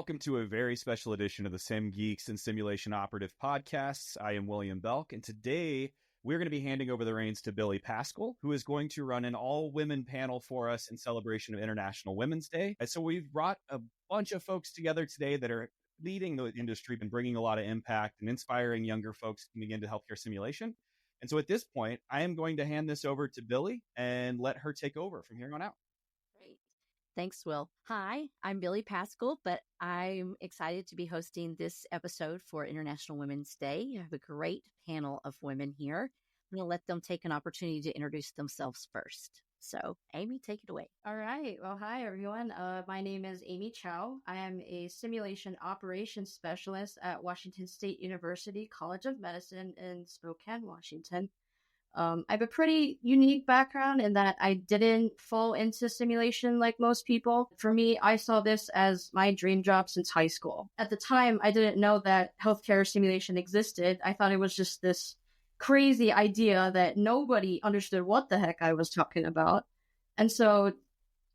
Welcome to a very special edition of the Sim Geeks and Simulation Operative podcasts. I am William Belk, and today we're going to be handing over the reins to Billy Pascal, who is going to run an all-women panel for us in celebration of International Women's Day. And so we've brought a bunch of folks together today that are leading the industry and bringing a lot of impact and inspiring younger folks coming into healthcare simulation. And so at this point, I am going to hand this over to Billy and let her take over from here on out. Great. Thanks, Will. Hi, I'm Billy Pascal, but I'm excited to be hosting this episode for International Women's Day. I have a great panel of women here. I'm going to let them take an opportunity to introduce themselves first. So, Amy, take it away. All right. Well, hi, everyone. My name is Amy Chow. I am a simulation operations specialist at Washington State University College of Medicine in Spokane, Washington. I have a pretty unique background in that I didn't fall into simulation like most people. For me, I saw this as my dream job since high school. At the time, I didn't know that healthcare simulation existed. I thought it was just this crazy idea that nobody understood what the heck I was talking about. And so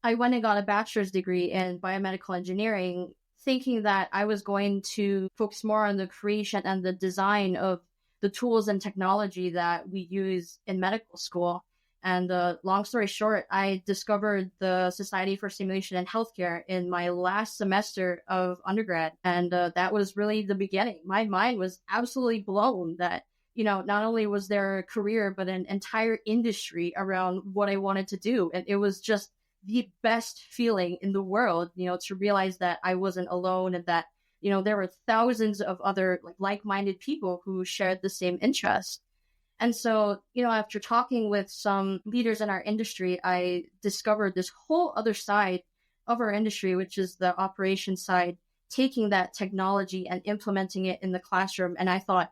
I went and got a bachelor's degree in biomedical engineering, thinking that I was going to focus more on the creation and the design of the tools and technology that we use in medical school. And long story short, I discovered the Society for Simulation and Healthcare in my last semester of undergrad. And that was really the beginning. My mind was absolutely blown that, not only was there a career, but an entire industry around what I wanted to do. And it was just the best feeling in the world, to realize that I wasn't alone and that there were thousands of other like-minded people who shared the same interest. And so, after talking with some leaders in our industry, I discovered this whole other side of our industry, which is the operations side, taking that technology and implementing it in the classroom. And I thought,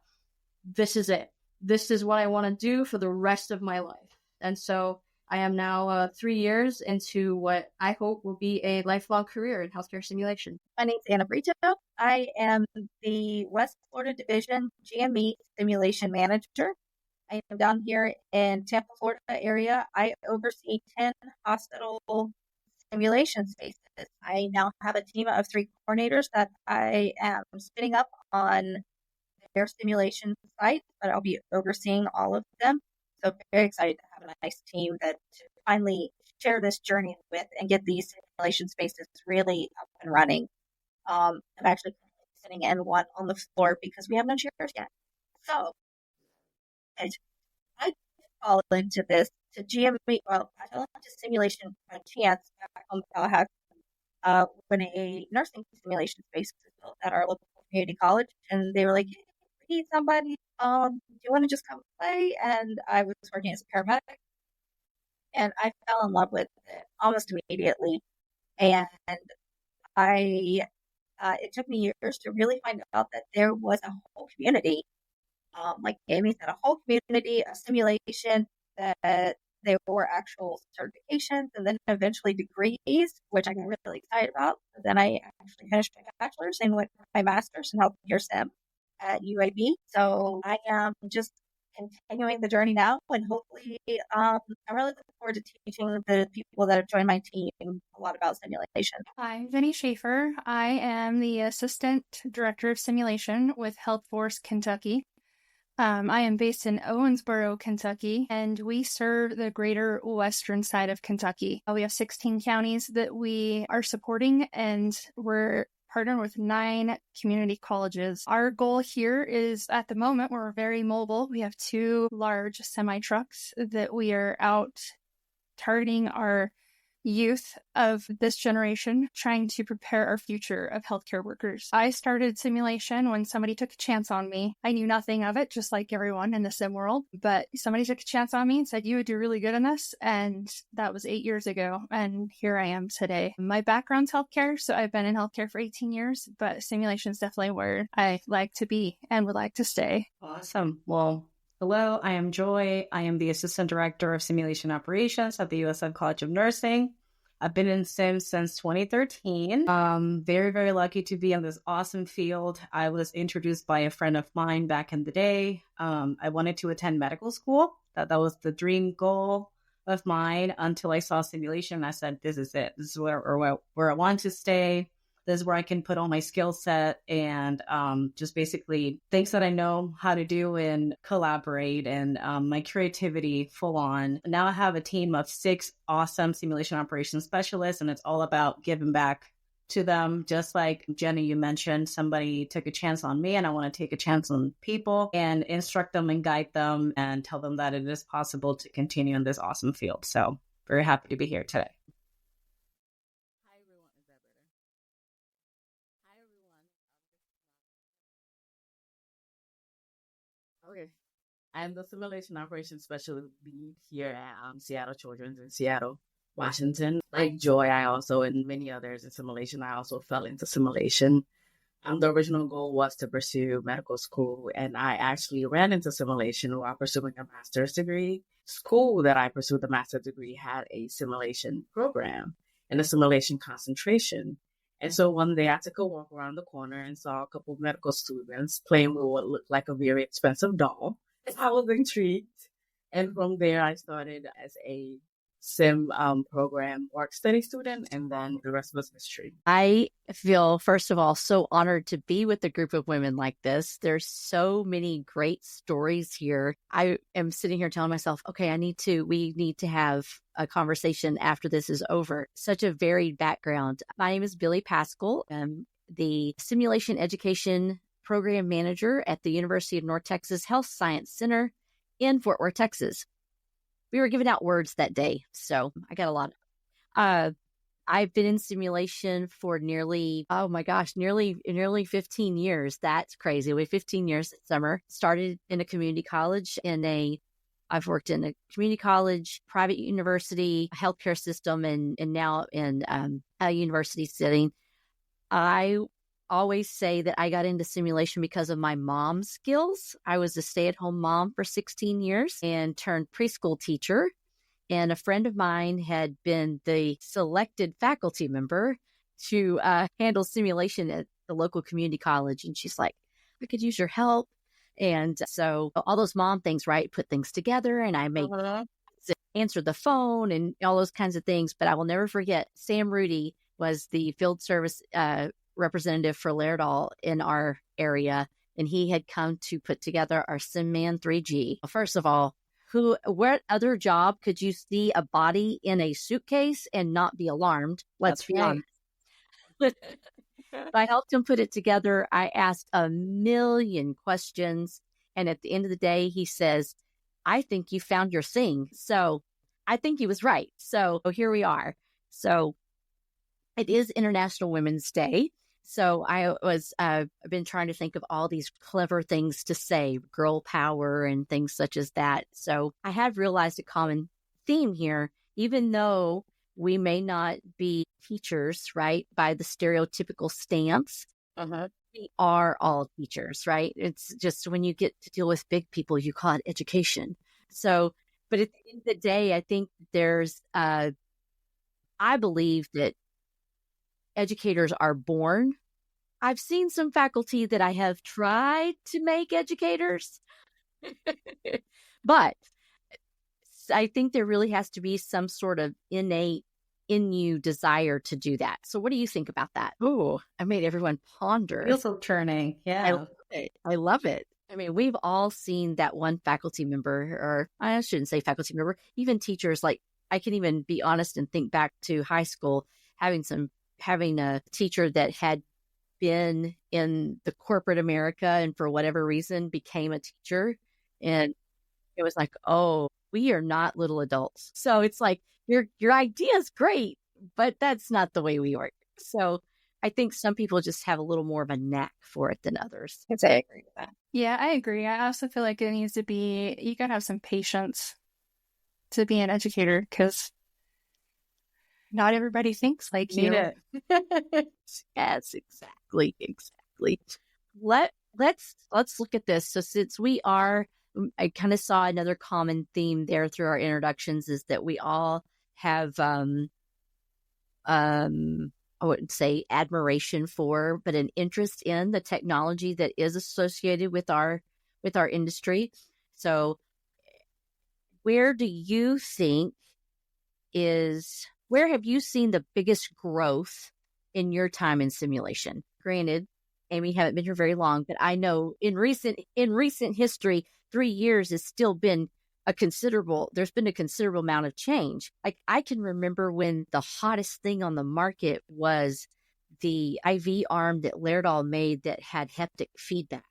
this is it. This is what I want to do for the rest of my life. And so I am now 3 years into what I hope will be a lifelong career in healthcare simulation. My name's Anna Brito. I am the West Florida Division GME Simulation Manager. I am down here in Tampa, Florida area. I oversee 10 hospital simulation spaces. I now have a team of 3 coordinators that I am spinning up on their simulation sites, but I'll be overseeing all of them. So very excited to have a nice team that to finally share this journey with and get these simulation spaces really up and running. I'm actually sitting in one on the floor because we have no chairs yet. So I fall into this to GME. Well, I fell into simulation by chance back home in Tallahassee when a nursing simulation space was built at our local community college, and they were like, "Hey, we need somebody. Do you want to just come play?" And I was working as a paramedic, and I fell in love with it almost immediately. And it took me years to really find out that there was a whole community, like Amy said, a whole community of simulation, that there were actual certifications and then eventually degrees, which I got really excited about. But then I actually finished my bachelor's and went for my master's in healthcare sim at UAB. So I am just continuing the journey now, and hopefully I'm really looking forward to teaching the people that have joined my team a lot about simulation. I'm Vinny Schaefer. I am the Assistant Director of Simulation with HealthForce Kentucky. I am based in Owensboro, Kentucky, and we serve the greater western side of Kentucky. We have 16 counties that we are supporting, and we're partnered with 9 community colleges. Our goal here is, at the moment, we're very mobile. We have 2 large semi-trucks that we are out targeting our youth of this generation, trying to prepare our future of healthcare workers. I started simulation when somebody took a chance on me. I knew nothing of it, just like everyone in the sim world, but somebody took a chance on me and said, "You would do really good in this." And that was 8 years ago. And here I am today. My background's healthcare, so I've been in healthcare for 18 years, but simulation is definitely where I like to be and would like to stay. Awesome. Well, hello, I am Joy. I am the Assistant Director of Simulation Operations at the USF College of Nursing. I've been in Sim since 2013. Very, very lucky to be in this awesome field. I was introduced by a friend of mine back in the day. I wanted to attend medical school. That was the dream goal of mine until I saw simulation. I said, this is it. This is where I want to stay. This is where I can put all my skill set and just basically things that I know how to do and collaborate and my creativity full on. Now I have a team of 6 awesome simulation operations specialists, and it's all about giving back to them. Just like Jenny, you mentioned, somebody took a chance on me, and I want to take a chance on people and instruct them and guide them and tell them that it is possible to continue in this awesome field. So very happy to be here today. Hi everyone. Is that better? Hi everyone. Okay. I'm the simulation operations specialist lead here at Seattle Children's in Seattle, Washington. Like Joy, I also, and many others in simulation, I also fell into simulation. The original goal was to pursue medical school, and I actually ran into simulation while pursuing a master's degree. School that I pursued the master's degree had a simulation program and a simulation concentration. And so one day I took a walk around the corner and saw a couple of medical students playing with what looked like a very expensive doll. I was intrigued. And from there, I started as a sim program work study student, and then the rest was history. I feel, first of all, so honored to be with a group of women like this. There's so many great stories here. I am sitting here telling myself, okay, we need to have a conversation after this is over. Such a varied background. My name is Billy Pascal. I'm the Simulation Education Program Manager at the University of North Texas Health Science Center in Fort Worth, Texas. We were giving out words that day, so I got a lot. I've been in simulation for nearly 15 years. That's crazy. We 15 years this summer. Started in a community college I've worked in a community college, private university, healthcare system, and now in a university setting. I always say that I got into simulation because of my mom's skills. I was a stay-at-home mom for 16 years and turned preschool teacher. And a friend of mine had been the selected faculty member to handle simulation at the local community college. And she's like, I could use your help. And so all those mom things, right? Put things together, and I made answer the phone and all those kinds of things. But I will never forget, Sam Rudy was the field service representative for Laerdal in our area, and he had come to put together our SimMan 3G. First of all, what other job could you see a body in a suitcase and not be alarmed? Let's be honest. I helped him put it together. I asked a million questions, and at the end of the day, he says, I think you found your thing. So I think he was right. So here we are. So it is International Women's Day. So I've been trying to think of all these clever things to say, girl power and things such as that. So I have realized a common theme here, even though we may not be teachers, right, by the stereotypical stance. We are all teachers, right? It's just when you get to deal with big people, you call it education. So, but at the end of the day, I think I believe that educators are born. I've seen some faculty that I have tried to make educators, but I think there really has to be some sort of innate in you desire to do that. So what do you think about that? Oh, I made everyone ponder. Wheels are turning. Yeah. I love it. I mean, we've all seen that one faculty member, or I shouldn't say faculty member, even teachers. Like, I can even be honest and think back to high school, having a teacher that had been in the corporate America and for whatever reason became a teacher. And it was like, oh, we are not little adults. So it's like, your idea is great, but that's not the way we work. So I think some people just have a little more of a knack for it than others. Yes, I agree with that. Yeah, I agree. I also feel like it needs to be, you gotta have some patience to be an educator, because not everybody thinks like you. Yes, exactly. Let's look at this. So since I kind of saw another common theme there through our introductions, is that we all have I wouldn't say admiration for, but an interest in the technology that is associated with our industry. So where have you seen the biggest growth in your time in simulation? Granted, Amy, haven't been here very long, but I know in recent history, 3 years has still been there's been a considerable amount of change. Like, I can remember when the hottest thing on the market was the IV arm that Laerdal made that had haptic feedback.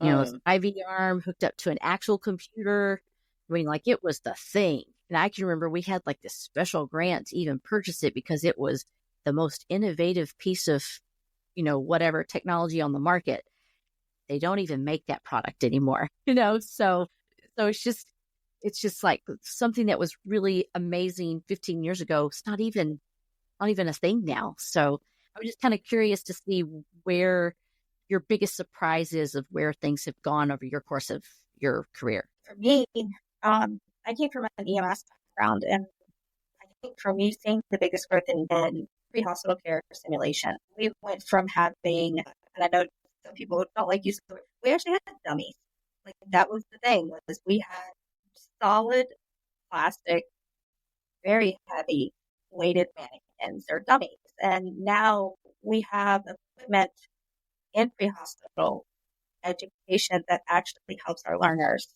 IV arm hooked up to an actual computer. I mean, like, it was the thing. And I can remember we had like this special grant to even purchase it because it was the most innovative piece of, whatever technology on the market. They don't even make that product anymore, so it's just like something that was really amazing 15 years ago. It's not even a thing now. So I'm just kind of curious to see where your biggest surprise is of where things have gone over your course of your career. For me, I came from an EMS background, and I think for me, seeing the biggest growth in pre-hospital care simulation, we went from having, and I know some people don't like using the word, we actually had dummies. Like, that was the thing, was we had solid plastic, very heavy weighted mannequins or dummies. And now we have equipment in pre-hospital education that actually helps our learners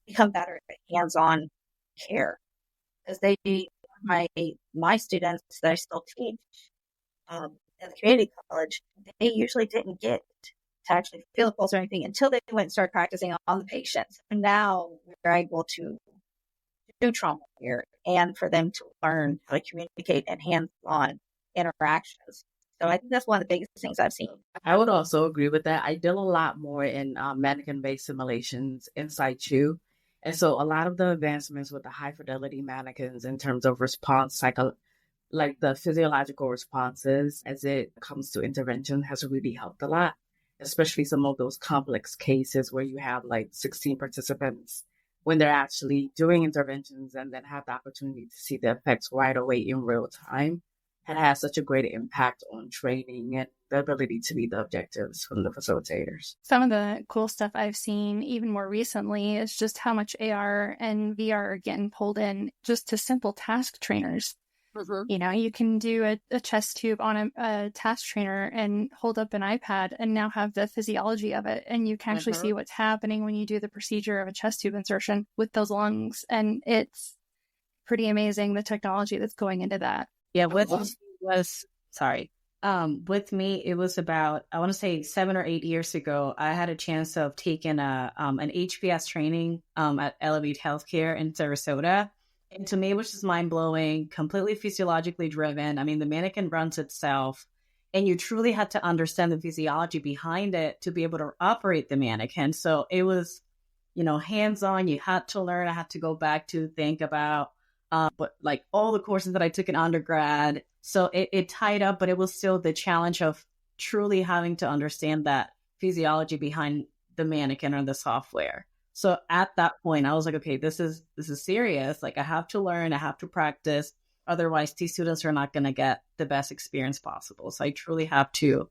become better at hands-on care. Because my students that I still teach in the community college, they usually didn't get to actually feel the pulse or anything until they went and started practicing on the patients. And now we're able to do trauma care and for them to learn how to communicate and hands-on interactions. So I think that's one of the biggest things I've seen. I would also agree with that. I deal a lot more in mannequin-based simulations inside CHU. And so a lot of the advancements with the high-fidelity mannequins in terms of response cycle, like the physiological responses as it comes to intervention, has really helped a lot, especially some of those complex cases where you have like 16 participants when they're actually doing interventions and then have the opportunity to see the effects right away in real time. And has such a great impact on training and the ability to meet the objectives from the facilitators. Some of the cool stuff I've seen even more recently is just how much AR and VR are getting pulled in just to simple task trainers. Mm-hmm. You can do a chest tube on a task trainer and hold up an iPad and now have the physiology of it. And you can actually see what's happening when you do the procedure of a chest tube insertion with those lungs. And it's pretty amazing, the technology that's going into that. Yeah, with me, it was about, I want to say 7 or 8 years ago, I had a chance of taking an HPS training at Elevate Healthcare in Sarasota. And to me, it was just mind-blowing, completely physiologically driven. I mean, the mannequin runs itself, and you truly had to understand the physiology behind it to be able to operate the mannequin. So it was, hands-on. You had to learn. I had to go back to think about but like all the courses that I took in undergrad. So it tied up, but it was still the challenge of truly having to understand that physiology behind the mannequin or the software. So at that point, I was like, okay, this is serious. Like, I have to learn, I have to practice. Otherwise, these students are not going to get the best experience possible. So I truly have to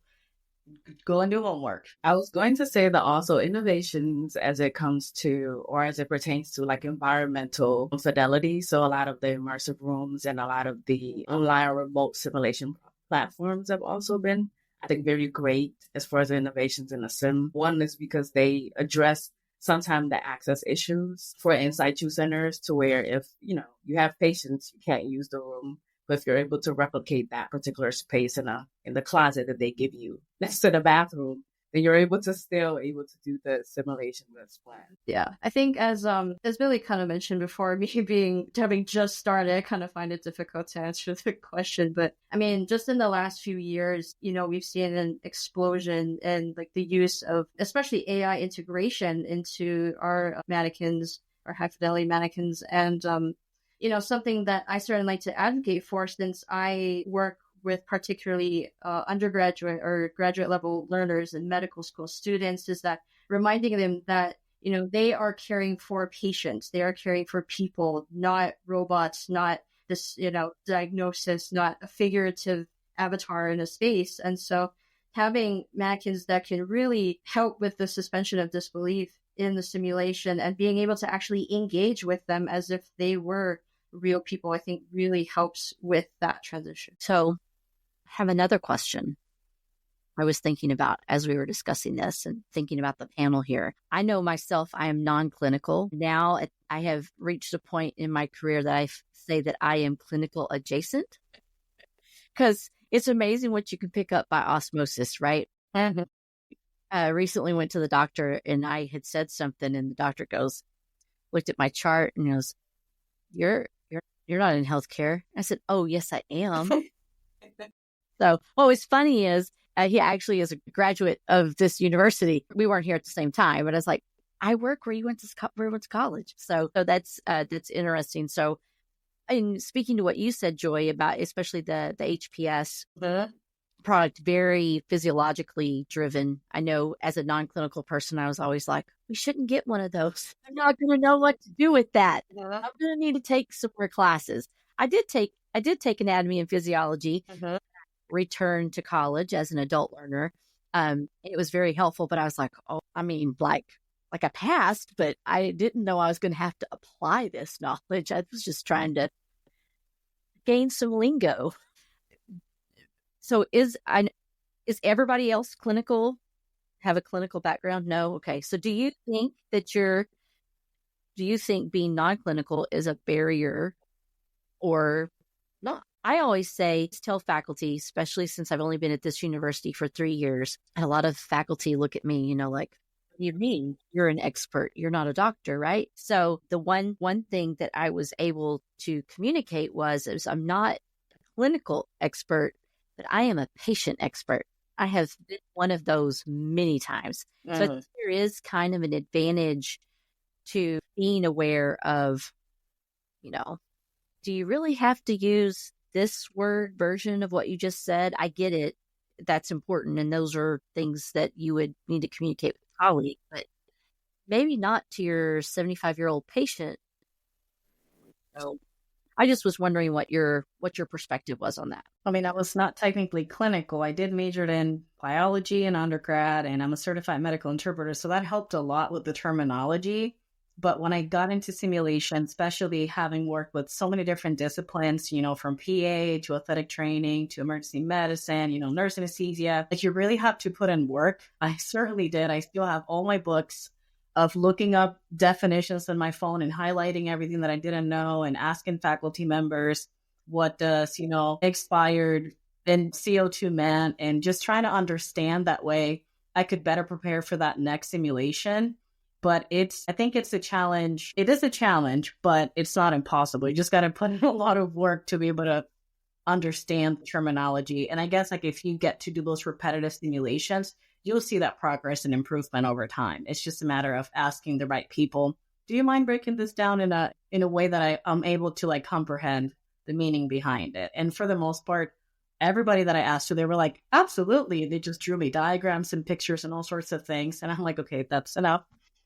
go and do homework. I was going to say that also innovations as it comes to, or as it pertains to like environmental fidelity. So a lot of the immersive rooms and a lot of the online remote simulation platforms have also been, I think, very great as far as the innovations in the sim. One is because they address sometimes the access issues for inside CHU centers to where if, you have patients, you can't use the room. But if you're able to replicate that particular space in the closet that they give you next to the bathroom, then you're able to do the simulation that's planned. Yeah, I think as Billy kind of mentioned before, me having just started, I kind of find it difficult to answer the question. But I mean, just in the last few years, we've seen an explosion in like the use of especially AI integration into our mannequins, our high fidelity mannequins, and something that I certainly like to advocate for, since I work with particularly undergraduate or graduate level learners and medical school students, is that reminding them that, they are caring for patients. They are caring for people, not robots, not this, diagnosis, not a figurative avatar in a space. And so having mannequins that can really help with the suspension of disbelief in the simulation and being able to actually engage with them as if they were real people, I think really helps with that transition. So have another question I was thinking about as we were discussing this and thinking about the panel here. I know myself, I am non-clinical. Now I have reached a point in my career that I say that I am clinical adjacent, because it's amazing what you can pick up by osmosis, right? Mhm. I recently went to the doctor and I had said something, and the doctor looked at my chart and goes, you're not in healthcare. I said, oh, yes, I am. So what was funny is he actually is a graduate of this university. We weren't here at the same time, but I was like, I work where you went to college. So that's interesting. So, and speaking to what you said, Joy, about especially the HPS product, very physiologically driven. I know as a non-clinical person, I was always like, we shouldn't get one of those. I'm not going to know what to do with that. I'm going to need to take some more classes. I did take anatomy and physiology, returned to college as an adult learner. It was very helpful, but I was like, oh, I mean, like I passed, but I didn't know I was going to have to apply this knowledge. I was just trying to gain some lingo. So is everybody else clinical? Have a clinical background? No. Okay. So do you think being non-clinical is a barrier or not? I always tell faculty, especially since I've only been at this university for 3 years, and a lot of faculty look at me, like, what do you mean? You're an expert. You're not a doctor, right? So the one thing that I was able to communicate was I'm not a clinical expert, but I am a patient expert. I have been one of those many times. So I think there is kind of an advantage to being aware of, do you really have to use this word version of what you just said? I get it. That's important. And those are things that you would need to communicate with a colleague, but maybe not to your 75-year-old patient. So I just was wondering what your perspective was on that. I mean, I was not technically clinical. I did major in biology in undergrad, and I'm a certified medical interpreter. So that helped a lot with the terminology. But when I got into simulation, especially having worked with so many different disciplines, from PA to athletic training to emergency medicine, nurse anesthesia, like, you really have to put in work. I certainly did. I still have all my books of looking up definitions on my phone and highlighting everything that I didn't know and asking faculty members, what does, expired in CO2 meant, and just trying to understand that way I could better prepare for that next simulation. But I think it's a challenge. It is a challenge, but it's not impossible. You just got to put in a lot of work to be able to understand the terminology. And I guess, like, if you get to do those repetitive simulations, you'll see that progress and improvement over time. It's just a matter of asking the right people, do you mind breaking this down in a way that I'm able to, comprehend the meaning behind it? And for the most part, everybody that I asked to, they were like, absolutely. They just drew me diagrams and pictures and all sorts of things. And I'm like, okay, that's enough.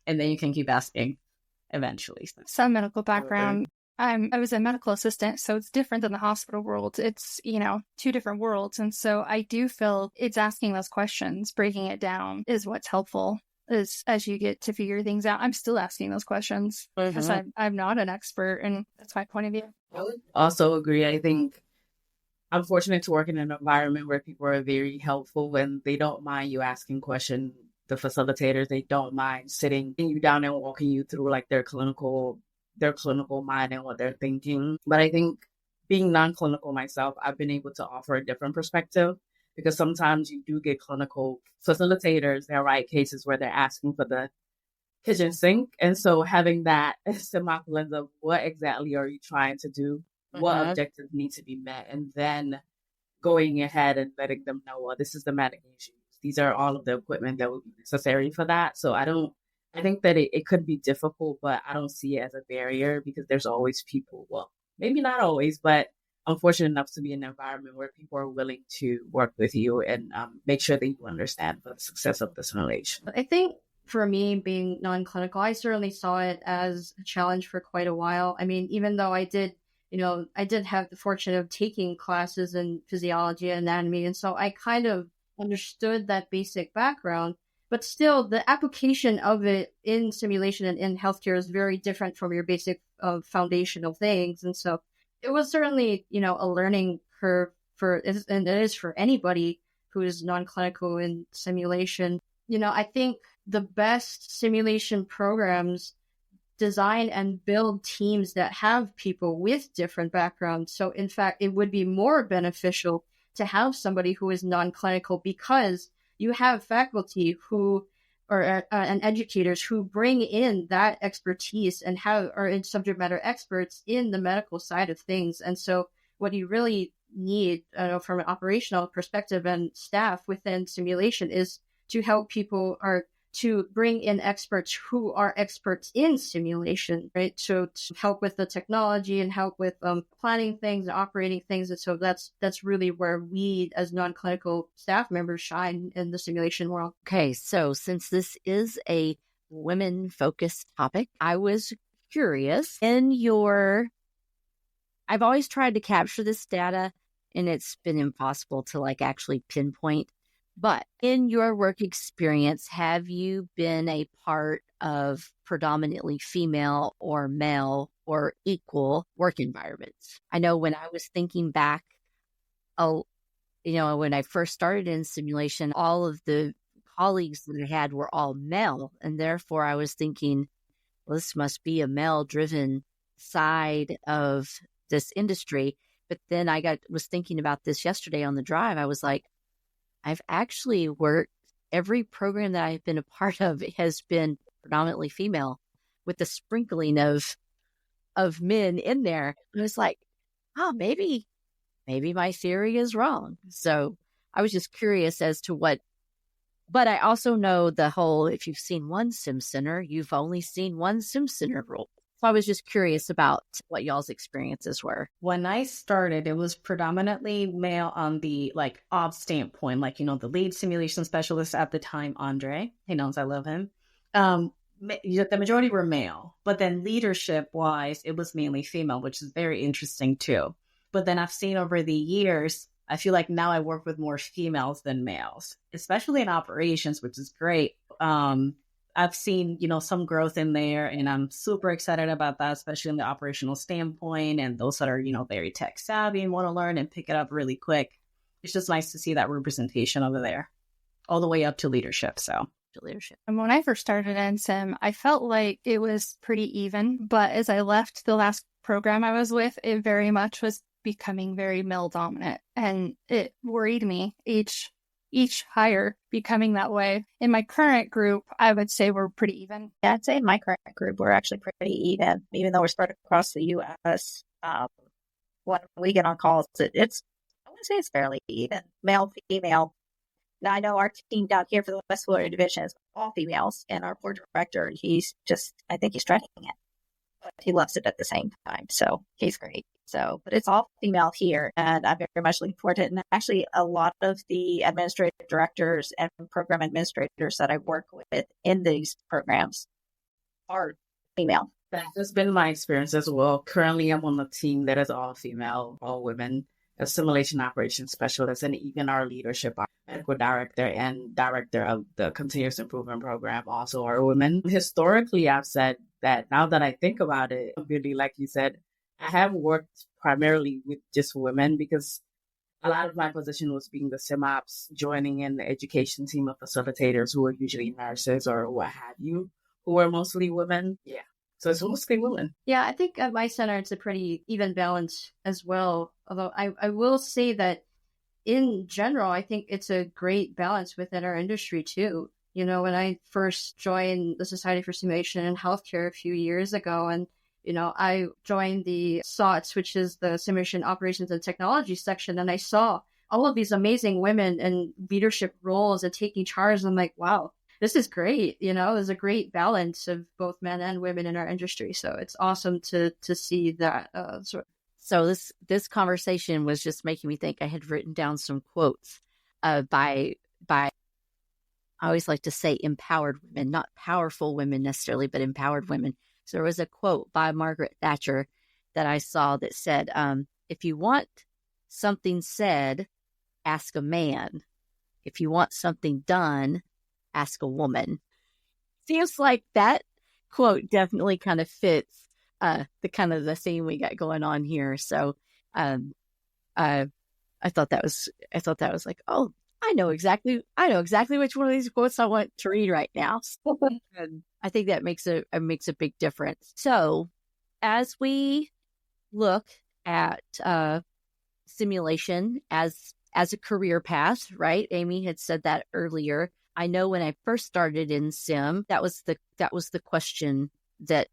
And then you can keep asking eventually. Some medical background. I was a medical assistant, so it's different than the hospital world. It's, two different worlds. And so I do feel it's asking those questions, breaking it down is what's helpful as you get to figure things out. I'm still asking those questions because I'm not an expert, and that's my point of view. I would also agree. I think I'm fortunate to work in an environment where people are very helpful and they don't mind you asking questions. The facilitators, they don't mind sitting you down and walking you through their clinical mind and what they're thinking. But I think being non-clinical myself, I've been able to offer a different perspective, because sometimes you do get clinical facilitators. There are cases where they're asking for the kitchen sink. And so having that semi lens of what exactly are you trying to do? What objectives need to be met? And then going ahead and letting them know, well, this is the medication. These are all of the equipment that would be necessary for that. So I think that it could be difficult, but I don't see it as a barrier, because there's always people, well, maybe not always, but I'm fortunate enough to be in an environment where people are willing to work with you and make sure that you understand the success of the simulation. I think for me, being non-clinical, I certainly saw it as a challenge for quite a while. I mean, even though I did have the fortune of taking classes in physiology and anatomy, and so I kind of understood that basic background, but still the application of it in simulation and in healthcare is very different from your basic foundational things. And so it was certainly, a learning curve and it is for anybody who is non-clinical in simulation. I think the best simulation programs design and build teams that have people with different backgrounds. So in fact, it would be more beneficial to have somebody who is non-clinical, because you have faculty who and educators who bring in that expertise and are in subject matter experts in the medical side of things. And so what you really need from an operational perspective and staff within simulation is to help people to bring in experts who are experts in simulation, right? So to help with the technology and help with planning things and operating things. And so that's really where we as non-clinical staff members shine in the simulation world. Okay, so since this is a women-focused topic, I was curious I've always tried to capture this data, and it's been impossible to actually pinpoint. But in your work experience, have you been a part of predominantly female or male or equal work environments? I know when I was thinking back, when I first started in simulation, all of the colleagues that I had were all male. And therefore I was thinking, well, this must be a male-driven side of this industry. But then was thinking about this yesterday on the drive. I was like, I've actually worked, every program that I've been a part of has been predominantly female with the sprinkling of men in there. And I was like, oh, maybe my theory is wrong. So I was just curious as to but I also know the whole, if you've seen one sim center, you've only seen one sim center rule. So I was just curious about what y'all's experiences were. When I started, it was predominantly male on the ops standpoint, the lead simulation specialist at the time, Andre. He knows I love him. The majority were male, but then leadership wise, it was mainly female, which is very interesting too. But then I've seen over the years, I feel like now I work with more females than males, especially in operations, which is great. I've seen, some growth in there, and I'm super excited about that, especially in the operational standpoint, and those that are, very tech savvy and want to learn and pick it up really quick. It's just nice to see that representation over there all the way up to leadership. And when I first started in sim, I felt like it was pretty even, but as I left the last program I was with, it very much was becoming very male dominant, and it worried me each hire becoming that way. In my current group, I would say we're pretty even. Yeah, I'd say in my current group, we're actually pretty even though we're spread across the U.S. When we get on calls, I want to say it's fairly even, male, female. Now, I know our team down here for the West Florida division is all females, and our board director, I think he's dreading it, but he loves it at the same time. So he's great. But it's all female here, and I'm very much looking forward to it. And actually, a lot of the administrative directors and program administrators that I work with in these programs are female. That has been my experience as well. Currently, I'm on a team that is all female, all women, a simulation operations specialist, and even our leadership, our medical director and director of the continuous improvement program also are women. Historically, I've said that now that I think about it, really, like you said, I have worked primarily with just women because a lot of my position was being the SimOps, joining in the education team of facilitators who are usually nurses or what have you, who are mostly women. Yeah. So it's mostly women. Yeah, I think at my center, it's a pretty even balance as well. Although I will say that in general, I think it's a great balance within our industry too. When I first joined the Society for Simulation and Healthcare a few years ago, and I joined the SOTS, which is the Simulation Operations and Technology section, and I saw all of these amazing women in leadership roles and taking charge. I'm like, wow, this is great. There's a great balance of both men and women in our industry. So it's awesome to see that sort of. So this conversation was just making me think. I had written down some quotes by I always like to say empowered women, not powerful women necessarily, but empowered women. So there was a quote by Margaret Thatcher that I saw that said, if you want something said, ask a man. If you want something done, ask a woman. Seems like that quote definitely kind of fits the kind of the theme we got going on here. So I thought that was like, oh, I know exactly which one of these quotes I want to read right now. And I think that makes a big difference. So as we look at simulation as a career path, right? Amy had said that earlier. I know when I first started in sim, that was the question that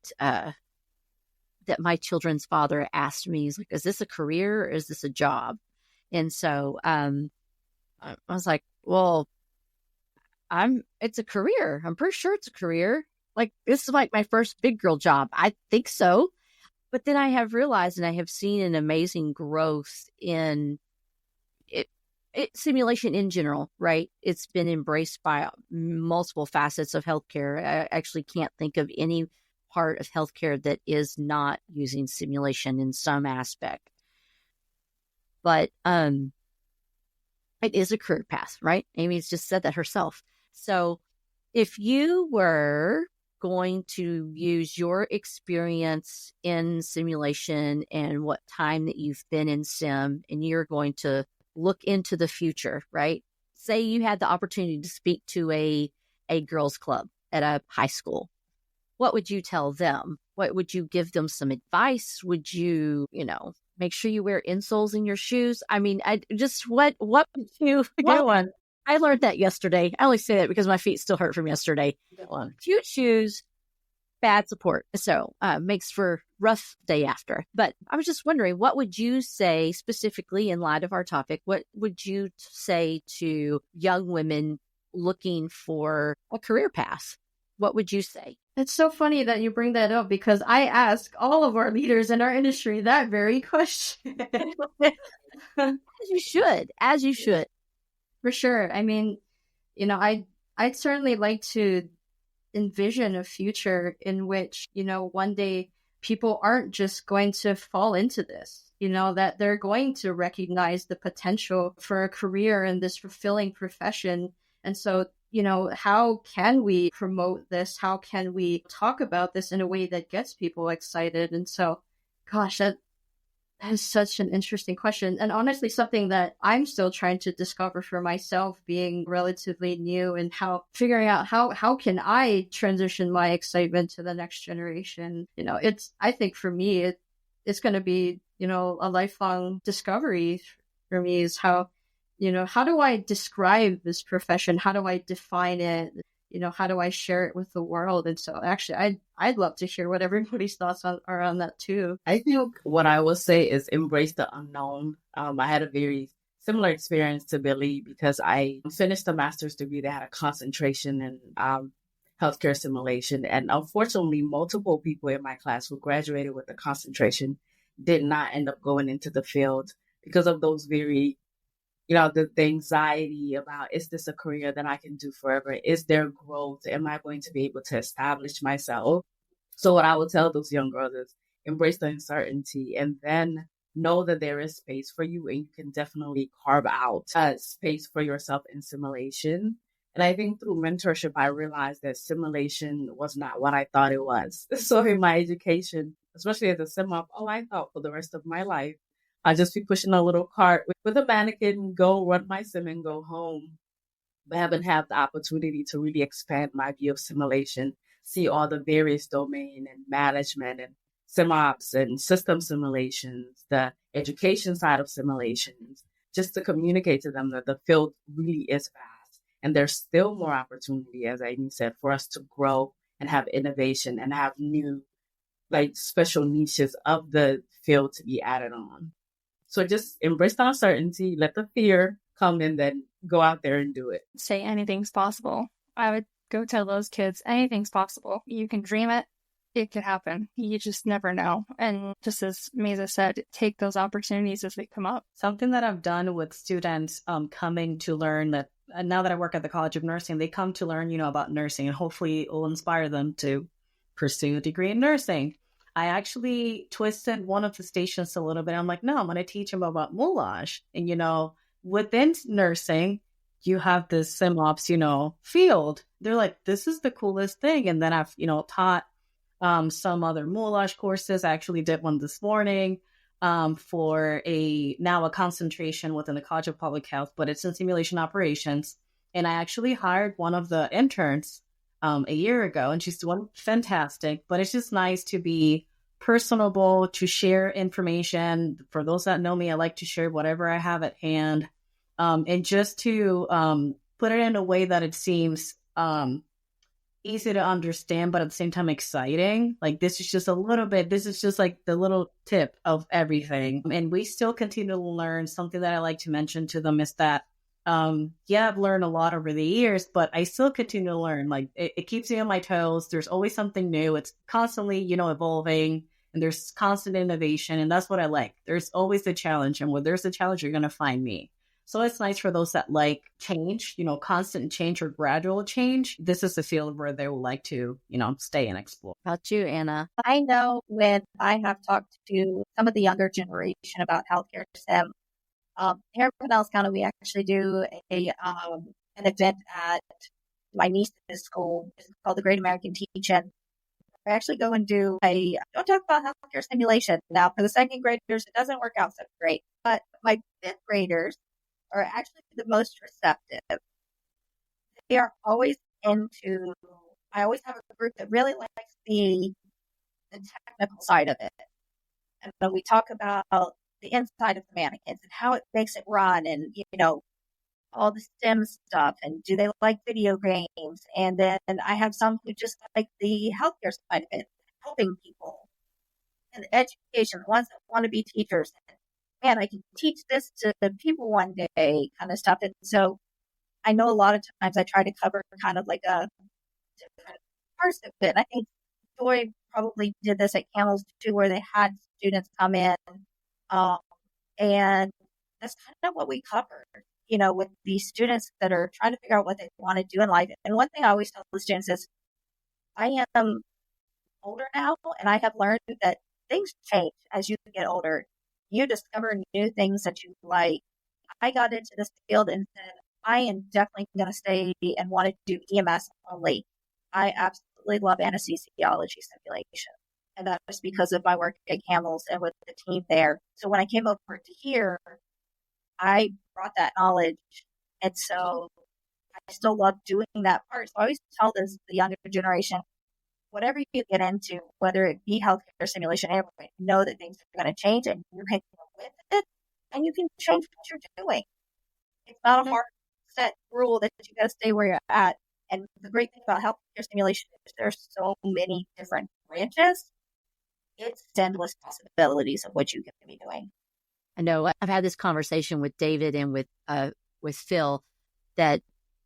my children's father asked me. He's like, is this a career or is this a job? And so I was like, well, it's a career. I'm pretty sure it's a career. Like, this is like my first big girl job. I think so. But then I have realized, and I have seen an amazing growth in simulation in general, right? It's been embraced by multiple facets of healthcare. I actually can't think of any part of healthcare that is not using simulation in some aspect. But it is a career path, right? Amy's just said that herself. So if you were going to use your experience in simulation and what time that you've been in sim, and you're going to look into the future, right? Say you had the opportunity to speak to a girls club at a high school. What would you tell them? What would you give them some advice? Would you, make sure you wear insoles in your shoes? I mean, what would you, Good one. I learned that yesterday. I only say that because my feet still hurt from yesterday. Good one. Cute shoes, bad support. So makes for rough day after. But I was just wondering, what would you say specifically in light of our topic? What would you say to young women looking for a career path? What would you say? It's so funny that you bring that up because I ask all of our leaders in our industry that very question. As you should. For sure. I mean, I'd certainly like to envision a future in which, one day people aren't just going to fall into this, that they're going to recognize the potential for a career in this fulfilling profession. And so, how can we promote this? How can we talk about this in a way that gets people excited? And so, gosh, that is such an interesting question. And honestly, something that I'm still trying to discover for myself, being relatively new, and figuring out how can I transition my excitement to the next generation. I think for me, it's going to be, a lifelong discovery for me is how do I describe this profession? How do I define it? How do I share it with the world? And so actually, I'd love to hear what everybody's thoughts are on that too. I think what I will say is embrace the unknown. I had a very similar experience to Billy because I finished a master's degree that had a concentration in healthcare simulation. And unfortunately, multiple people in my class who graduated with a concentration did not end up going into the field because of those very the anxiety about, is this a career that I can do forever? Is there growth? Am I going to be able to establish myself? So what I would tell those young girls is embrace the uncertainty and then know that there is space for you and you can definitely carve out space for yourself in simulation. And I think through mentorship, I realized that simulation was not what I thought it was. So in my education, especially as a sim op, I thought for the rest of my life, I'd just be pushing a little cart with a mannequin, go run my sim and go home. But I haven't had the opportunity to really expand my view of simulation, see all the various domain and management and sim ops and system simulations, the education side of simulations, just to communicate to them that the field really is vast. And there's still more opportunity, as Amy said, for us to grow and have innovation and have new, special niches of the field to be added on. So just embrace the uncertainty, let the fear come, and then go out there and do it. Say anything's possible. I would go tell those kids, anything's possible. You can dream it. It could happen. You just never know. And just as Mesa said, take those opportunities as they come up. Something that I've done with students coming to learn that, now that I work at the College of Nursing, they come to learn, about nursing, and hopefully it will inspire them to pursue a degree in nursing. I actually twisted one of the stations a little bit. I'm like, no, I'm going to teach them about moulage. And, within nursing, you have this SimOps, field. They're like, this is the coolest thing. And then I've, taught some other moulage courses. I actually did one this morning. for now a concentration within the College of Public Health, but it's in simulation operations. And I actually hired one of the interns a year ago, and she's doing fantastic. But it's just nice to be personable, to share information. For those that know me, I like to share whatever I have at hand, and just to put it in a way that it seems easy to understand, but at the same time exciting. Like, this is just like the little tip of everything. And we still continue to learn. Something that I like to mention to them is that, I've learned a lot over the years, but I still continue to learn. Like, it keeps me on my toes. There's always something new. It's constantly, evolving, and there's constant innovation. And that's what I like. There's always a challenge. And when there's a challenge, you're going to find me. So it's nice for those that like change, constant change or gradual change. This is the field where they would like to, stay and explore. How about you, Anna? I know when I have talked to some of the younger generation about healthcare STEM, here in Pinellas County, we actually do an event at my niece's school. It's called the Great American Teach-In. We actually go and don't talk about healthcare simulation. Now, for the second graders, it doesn't work out so great, but my fifth graders are actually the most receptive. They are always I always have a group that really likes the technical side of it. And when we talk about the inside of the mannequins and how it makes it run and, all the STEM stuff, and do they like video games? And then I have some who just like the healthcare side of it, helping people, and education, the ones that want to be teachers. Man, I can teach this to people one day, kind of stuff. And so I know a lot of times I try to cover kind of like a different parts of it. I think Joy probably did this at Camels too, where they had students come in, and that's kind of what we covered, with these students that are trying to figure out what they want to do in life. And one thing I always tell the students is, I am older now, and I have learned that things change as you get older. You discover new things that you like. I got into this field and said, I am definitely going to stay and want to do EMS only. I absolutely love anesthesiology simulation. And that was because of my work at Camels and with the team there. So when I came over to here, I brought that knowledge. And so I still love doing that part. So I always tell the younger generation, whatever you get into, whether it be healthcare simulation, know that things are going to change and you can go with it, and you can change what you're doing. It's not a hard set rule that you got to stay where you're at. And the great thing about healthcare simulation is there's so many different branches. It's endless possibilities of what you can be doing. I know I've had this conversation with David and with Phil that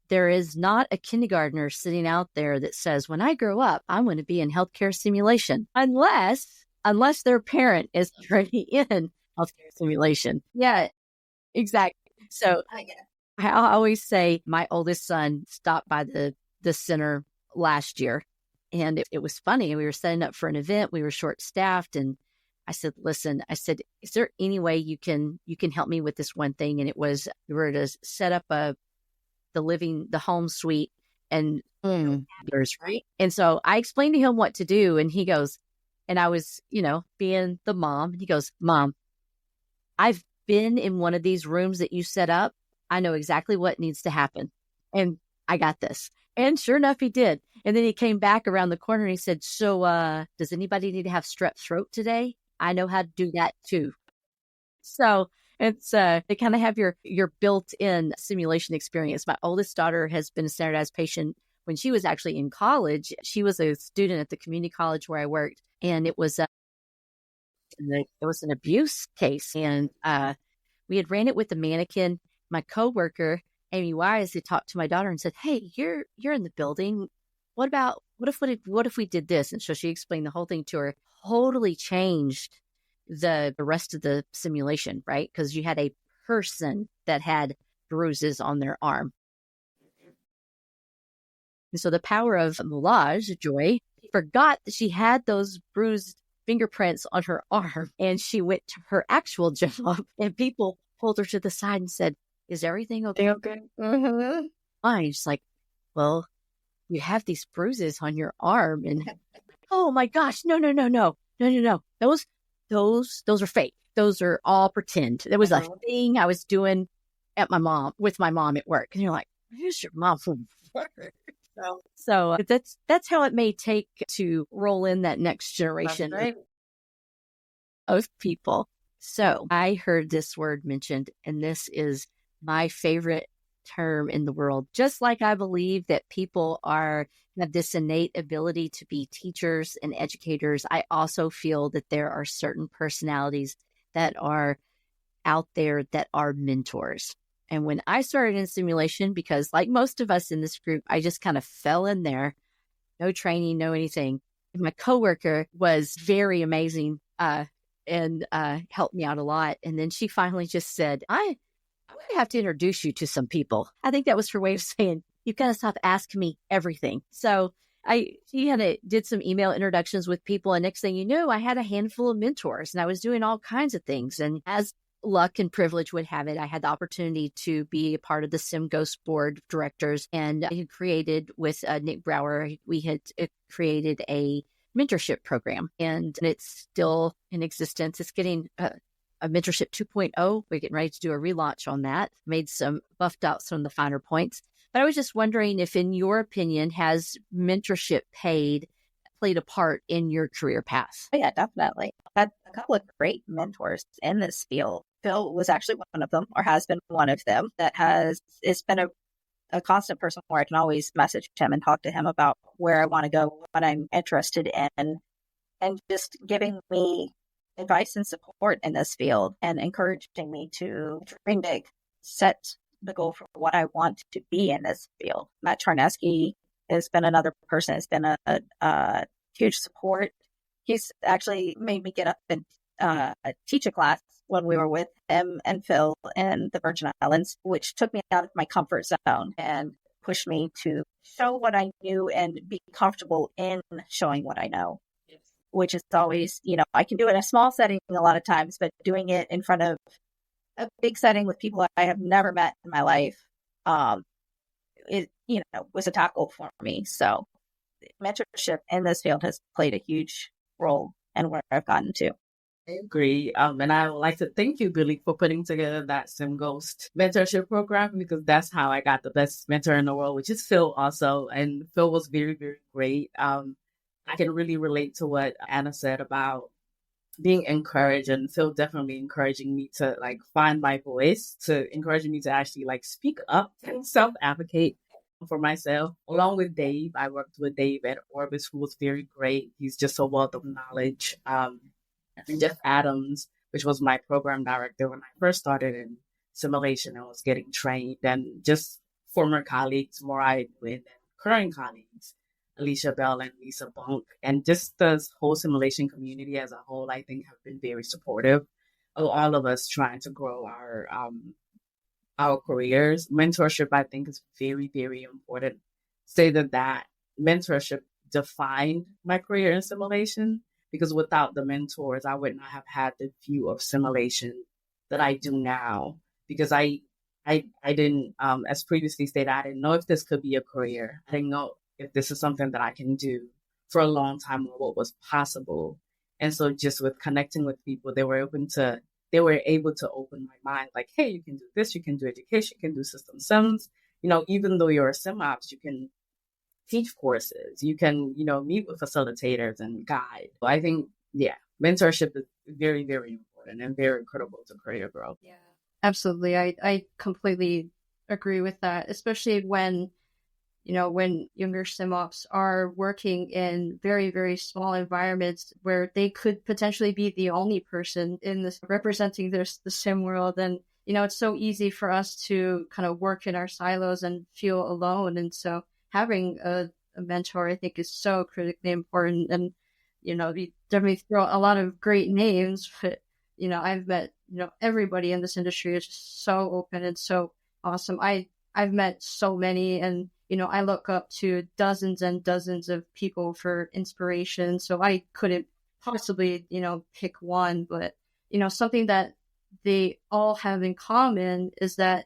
there is not a kindergartner sitting out there that says, when I grow up, I'm going to be in healthcare simulation, unless their parent is already in healthcare simulation. Yeah, exactly. So I always say my oldest son stopped by the center last year, and it was funny. We were setting up for an event. We were short-staffed, and I said, listen, is there any way you can help me with this one thing? And it was, we were to set up the home suite and right. And so I explained to him what to do, and he goes, and I was, being the mom, he goes, Mom, I've been in one of these rooms that you set up. I know exactly what needs to happen, and I got this. And sure enough, he did. And then he came back around the corner and he said, so does anybody need to have strep throat today? I know how to do that too. So it's they kind of have your built-in simulation experience. My oldest daughter has been a standardized patient when she was actually in college. She was a student at the community college where I worked, and it was an abuse case, and we had ran it with the mannequin. My coworker Amy Wise had talked to my daughter and said, "Hey, you're in the building. What if we did this?" And so she explained the whole thing to her. Totally changed the rest of the simulation, right? Because you had a person that had bruises on their arm. And so the power of Moulage, Joy, forgot that she had those bruised fingerprints on her arm, and she went to her actual job, and people pulled her to the side and said, "Is everything okay?" Mm-hmm. Fine. She's like, "Well, you have these bruises on your arm," and oh my gosh, no. Those are fake. those are all pretend. There was a thing I was doing with my mom at work. And you're like, who's your mom from work? So that's how it may take to roll in that next generation of people. So I heard this word mentioned, and this is my favorite term in the world. Just like I believe that people have this innate ability to be teachers and educators, I also feel that there are certain personalities that are out there that are mentors. And when I started in simulation, because like most of us in this group, I just kind of fell in there, no training, no anything. My coworker was very amazing and helped me out a lot. And then she finally just said, I would have to introduce you to some people. I think that was her way of saying, you've got to stop asking me everything. So she did some email introductions with people. And next thing you know, I had a handful of mentors and I was doing all kinds of things. And as luck and privilege would have it, I had the opportunity to be a part of the SimGhost board of directors. And I had created with Nick Brower, we had created a mentorship program, and it's still in existence. It's getting a mentorship 2.0. We're getting ready to do a relaunch on that. Made some buffed out some of the finer points. But I was just wondering if, in your opinion, has mentorship played a part in your career path? Oh, yeah, definitely. I've had a couple of great mentors in this field. Phil was actually one of them, or has been one of them, it's been a constant person where I can always message him and talk to him about where I want to go, what I'm interested in, and just giving me advice and support in this field and encouraging me to dream big, set the goal for what I want to be in this field. Matt Charneski has been another person, has been a huge support. He's actually made me get up and teach a class when we were with him and Phil in the Virgin Islands, which took me out of my comfort zone and pushed me to show what I knew and be comfortable in showing what I know, which is always, I can do it in a small setting a lot of times, but doing it in front of a big setting with people I have never met in my life, it was a tackle for me. So mentorship in this field has played a huge role in where I've gotten to. I agree. And I would like to thank you, Billy, for putting together that SimGhost mentorship program, because that's how I got the best mentor in the world, which is Phil also. And Phil was very, very great. I can really relate to what Anna said about being encouraged, and Phil definitely encouraging me to find my voice, to encouraging me to actually speak up and self-advocate for myself. Along with Dave, I worked with Dave at Orbis, who was very great. He's just a wealth of knowledge. And Jeff Adams, which was my program director when I first started in simulation and was getting trained, and just former colleagues, Morai Edwin, and current colleagues, Alicia Bell and Lisa Bunk, and just the whole simulation community as a whole, I think have been very supportive of all of us trying to grow our careers. Mentorship, I think, is very, very important. Say that mentorship defined my career in simulation, because without the mentors, I would not have had the view of simulation that I do now. Because I didn't, as previously stated, I didn't know if this could be a career. I didn't know if this is something that I can do for a long time, or what was possible. And so just with connecting with people, they were able to open my mind, hey, you can do this, you can do education, you can do system sims. Even though you're a sim ops, you can teach courses, you can, meet with facilitators and guide. I think, mentorship is very, very important and very critical to career growth. Yeah, absolutely. I completely agree with that, especially when younger sim ops are working in very, very small environments where they could potentially be the only person in this representing the sim world. And, it's so easy for us to kind of work in our silos and feel alone. And so having a mentor, I think, is so critically important. And, you definitely throw a lot of great names, but, I've met, everybody in this industry is just so open and so awesome. I've met so many, and, I look up to dozens and dozens of people for inspiration. So I couldn't possibly, pick one, but, something that they all have in common is that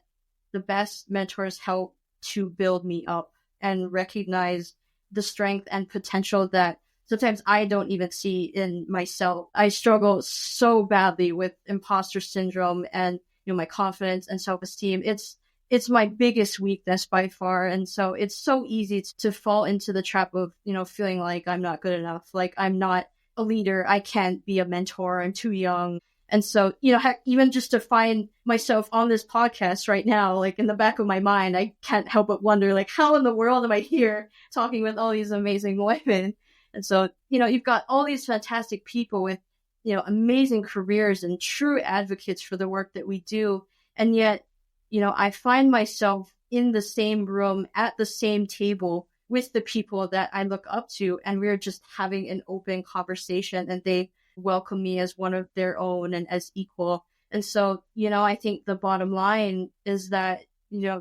the best mentors help to build me up and recognize the strength and potential that sometimes I don't even see in myself. I struggle so badly with imposter syndrome and, my confidence and self-esteem. It's my biggest weakness by far. And so it's so easy to fall into the trap of, feeling like I'm not good enough, like I'm not a leader, I can't be a mentor, I'm too young. And so, heck, even just to find myself on this podcast right now, like in the back of my mind, I can't help but wonder, like, how in the world am I here talking with all these amazing women? And so, you've got all these fantastic people with, amazing careers and true advocates for the work that we do. And yet, I find myself in the same room at the same table with the people that I look up to, and we're just having an open conversation, and they welcome me as one of their own and as equal. And so, I think the bottom line is that,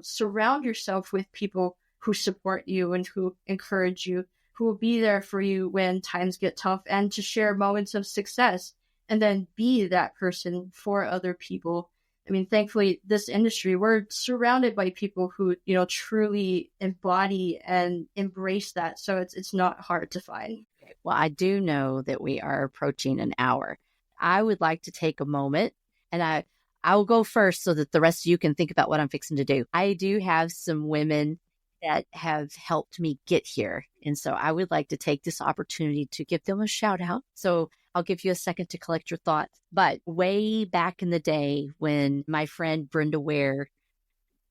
surround yourself with people who support you and who encourage you, who will be there for you when times get tough, and to share moments of success, and then be that person for other people. I mean, thankfully, this industry, we're surrounded by people who, truly embody and embrace that. So it's not hard to find. Well, I do know that we are approaching an hour. I would like to take a moment, and I will go first so that the rest of you can think about what I'm fixing to do. I do have some women that have helped me get here. And so I would like to take this opportunity to give them a shout out. So I'll give you a second to collect your thoughts. But way back in the day when my friend Brenda Ware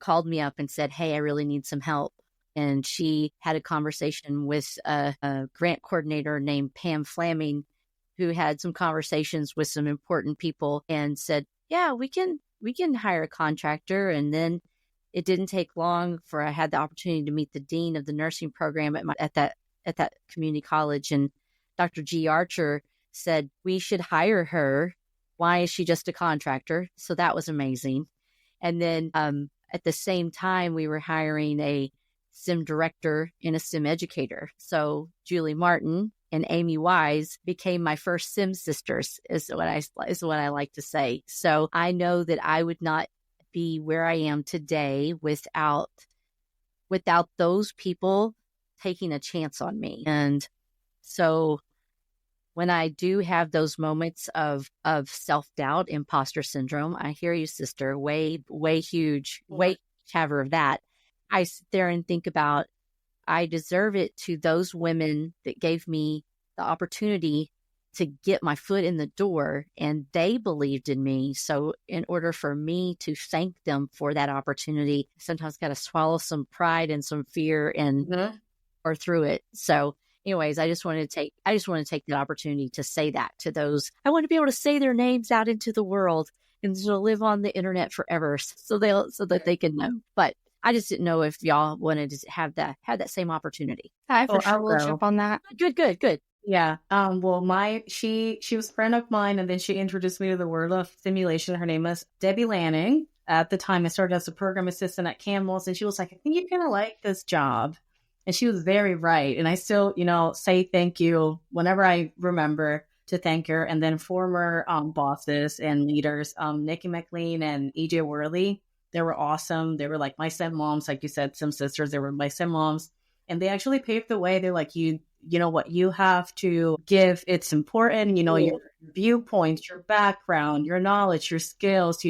called me up and said, hey, I really need some help. And she had a conversation with a grant coordinator named Pam Flaming, who had some conversations with some important people and said, yeah, we can hire a contractor. And then it didn't take long for I had the opportunity to meet the dean of the nursing program at that community college. And Dr. G. Archer said, we should hire her. Why is she just a contractor? So that was amazing. And then at the same time, we were hiring a SIM director and a SIM educator. So Julie Martin and Amy Wise became my first SIM sisters, is what I like to say. So I know that I would not be where I am today without those people taking a chance on me. And so when I do have those moments of self-doubt, imposter syndrome, I hear you, sister, way huge, way haver of that. I sit there and think about, I deserve it to those women that gave me the opportunity to get my foot in the door, and they believed in me. So in order for me to thank them for that opportunity, sometimes got to swallow some pride and some fear and or through it. So anyways, I just want to take that opportunity to say that to those. I want to be able to say their names out into the world and to live on the internet forever so that they can know. But I just didn't know if y'all wanted to have that same opportunity. I will jump on that. Good. Yeah. Well, she was a friend of mine, and then she introduced me to the world of simulation. Her name was Debbie Lanning. At the time, I started as a program assistant at Camels, and she was like, I think you're going to like this job. And she was very right. And I still, say thank you whenever I remember to thank her. And then former bosses and leaders, Nikki McLean and EJ Worley, they were awesome. They were like my sim moms, like you said, sim sisters. They were my sim moms. And they actually paved the way. They're like, you know what you have to give. It's important, your viewpoints, your background, your knowledge, your skills,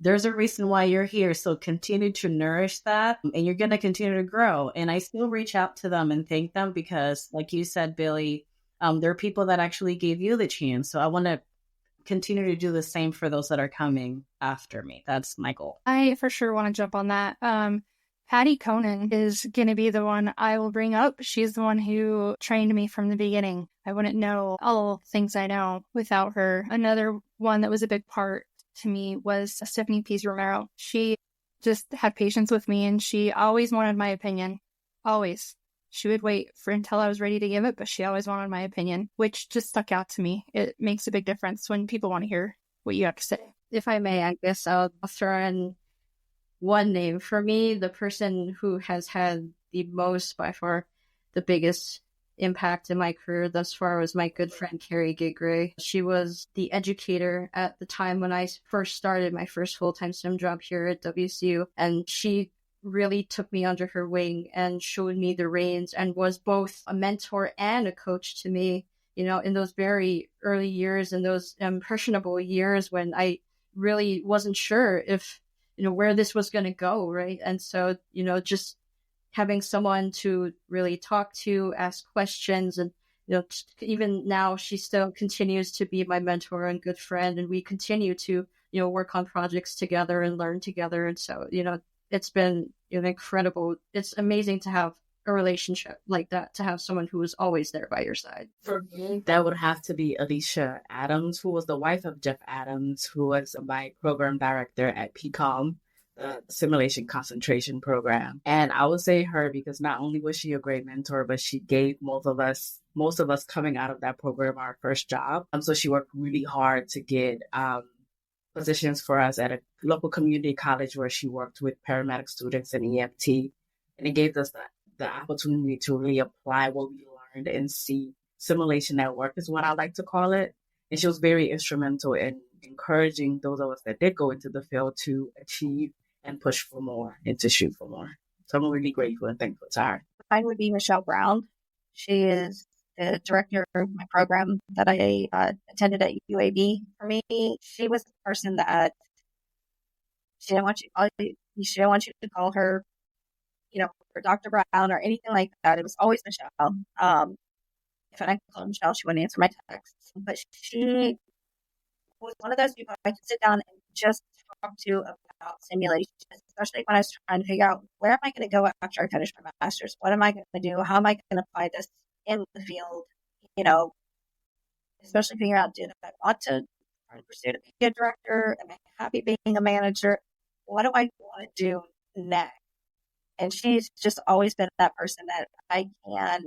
there's a reason why you're here. So continue to nourish that, and you're going to continue to grow. And I still reach out to them and thank them because, like you said, Billy, there are people that actually gave you the chance. So I want to continue to do the same for those that are coming after me. That's my goal. I for sure want to jump on that. Patty Conan is going to be the one I will bring up. She's the one who trained me from the beginning. I wouldn't know all things I know without her. Another one that was a big part to me was Stephanie Pease Romero. She just had patience with me, and she always wanted my opinion. Always. She would wait until I was ready to give it, but she always wanted my opinion, which just stuck out to me. It makes a big difference when people want to hear what you have to say. If I may, I guess I'll throw in one name. For me, the person who has had the most, by far, the biggest impact in my career thus far was my good friend Carrie Gigray. She was the educator at the time when I first started my first full-time sim job here at WCU, and she really took me under her wing and showed me the reins and was both a mentor and a coach to me, in those very early years and those impressionable years when I really wasn't sure if, where this was going to go. Right. And so, just having someone to really talk to, ask questions, and, even now she still continues to be my mentor and good friend. And we continue to, work on projects together and learn together. And so, it's been incredible. It's amazing to have a relationship like that, to have someone who is always there by your side. For me, that would have to be Alicia Adams, who was the wife of Jeff Adams, who was my program director at PCOM, the Simulation Concentration Program. And I would say her because not only was she a great mentor, but she gave most of us coming out of that program our first job. So she worked really hard to get positions for us at a local community college where she worked with paramedic students and EMT. And it gave us the opportunity to really apply what we learned and see simulation at work is what I like to call it. And she was very instrumental in encouraging those of us that did go into the field to achieve and push for more and to shoot for more. So I'm really grateful and thankful to her. Mine would be Michelle Brown. She is the director of my program that I attended at UAB. For me, she was the person that she didn't want you to call her, or Dr. Brown or anything like that. It was always Michelle. If I called Michelle, she wouldn't answer my texts. But she was one of those people I could sit down and just talk to about simulations, especially when I was trying to figure out where am I going to go after I finish my master's? What am I going to do? How am I going to apply this in the field? Especially figuring out, do I want to pursue to be a director? Am I happy being a manager? What do I want to do next? And she's just always been that person that I can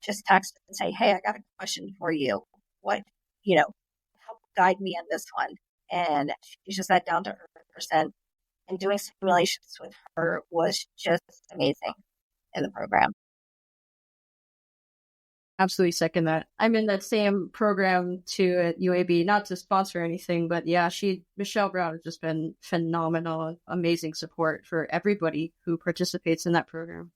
just text and say, hey, I got a question for you. What, help guide me on this one. And she's just that down to earth person. And doing simulations with her was just amazing in the program. Absolutely second that. I'm in that same program too at UAB, not to sponsor anything, but yeah, Michelle Brown has just been phenomenal, amazing support for everybody who participates in that program.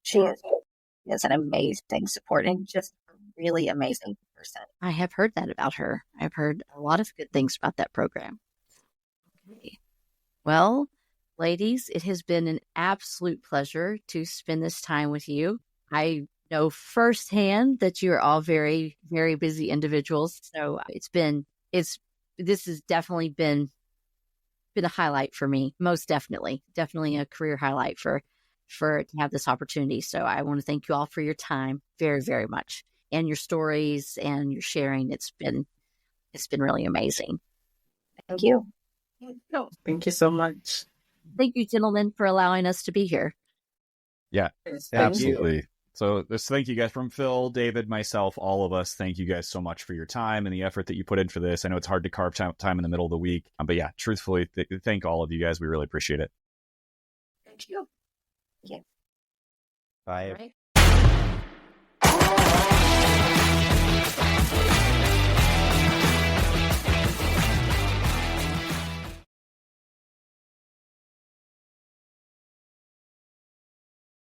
She is an amazing support and just a really amazing person. I have heard that about her. I've heard a lot of good things about that program. Okay. Well, ladies, it has been an absolute pleasure to spend this time with you. I know firsthand that you're all very, very busy individuals. So this has definitely been a highlight for me. Most definitely a career highlight for to have this opportunity. So I want to thank you all for your time very, very much, and your stories and your sharing. It's been really amazing. Thank you. Thank you so much. Thank you, gentlemen, for allowing us to be here. Yeah, absolutely. So thank you guys from Phil, David, myself, all of us. Thank you guys so much for your time and the effort that you put in for this. I know it's hard to carve time in the middle of the week, but yeah, truthfully, thank all of you guys. We really appreciate it. Thank you. Yeah. Bye. All right.